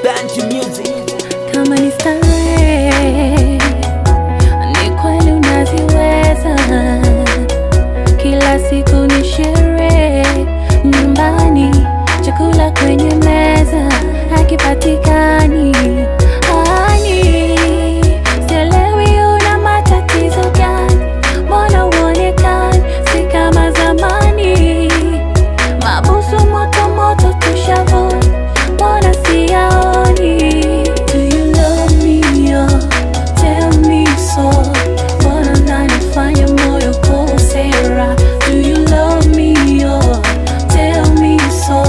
Bantu Music. Kama ni starehe, ni kweli unaziweza. Kila siku ni sherehe nyumbani, chakula kwenye meza hakipatikani. Sielewi una matatizo gani, mbona uonekani si kama zamani? Mabusu moto moto tushavuna, mbona siyaoni? Do you love me, oh? Tell me so. Mbona unanifanya moyo kosera? Do you love me, oh? Tell me so.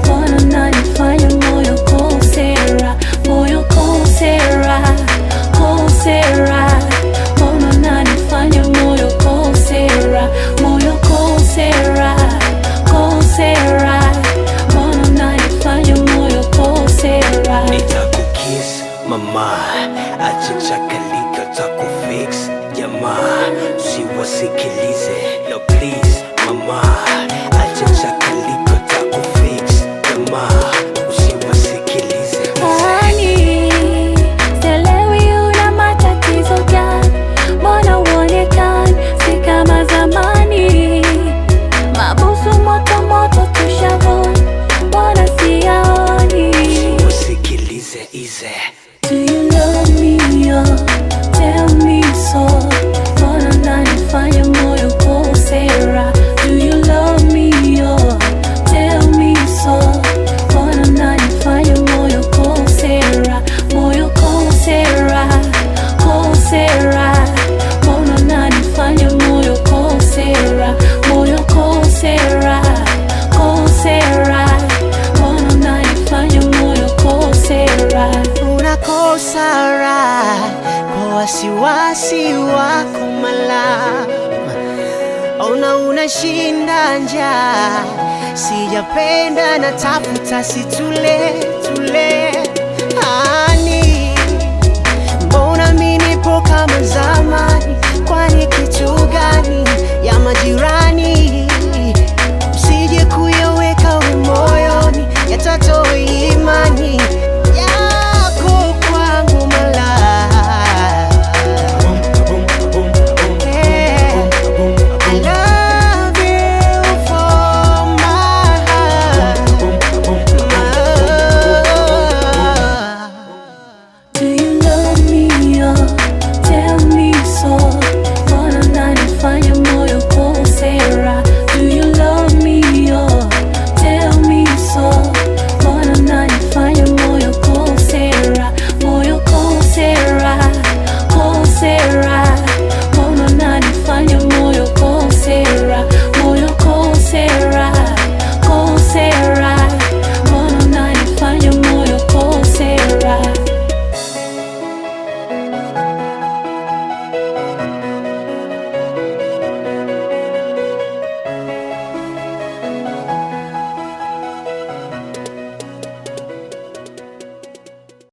Mbona unanifanya moyo kosera? Moyo kosera, kosera. Mbona unanifanya moyo kosera? Moyo kosera, kosera. Mbona unanifanya moyo kosera? Nitakukiss mama, acha chakalika takufix jamaa, usiwasikilize no please mama, acha chakalika takufix jamaa, usiwasikilize. Sielewi una matatizo gani, mbona uonekani si kama zamani? Mabusu moto moto tushavuna, mbona siyaoni? Usiwasikilize ize. Do you love me, oh? Tell me so. Mbona unanifanya moyo kosera? Do you love me, oh? Tell me so. Mbona unanifanya moyo kosera? Moyo kosera, kosera. Mbona unanifanya moyo kosera? Moyo kosera, kosera. Mbona unanifanya moyo kosera? Unakosa raha kwa wasiwasi wako mala, ona unashinda njaa, sijapenda natafuta situle.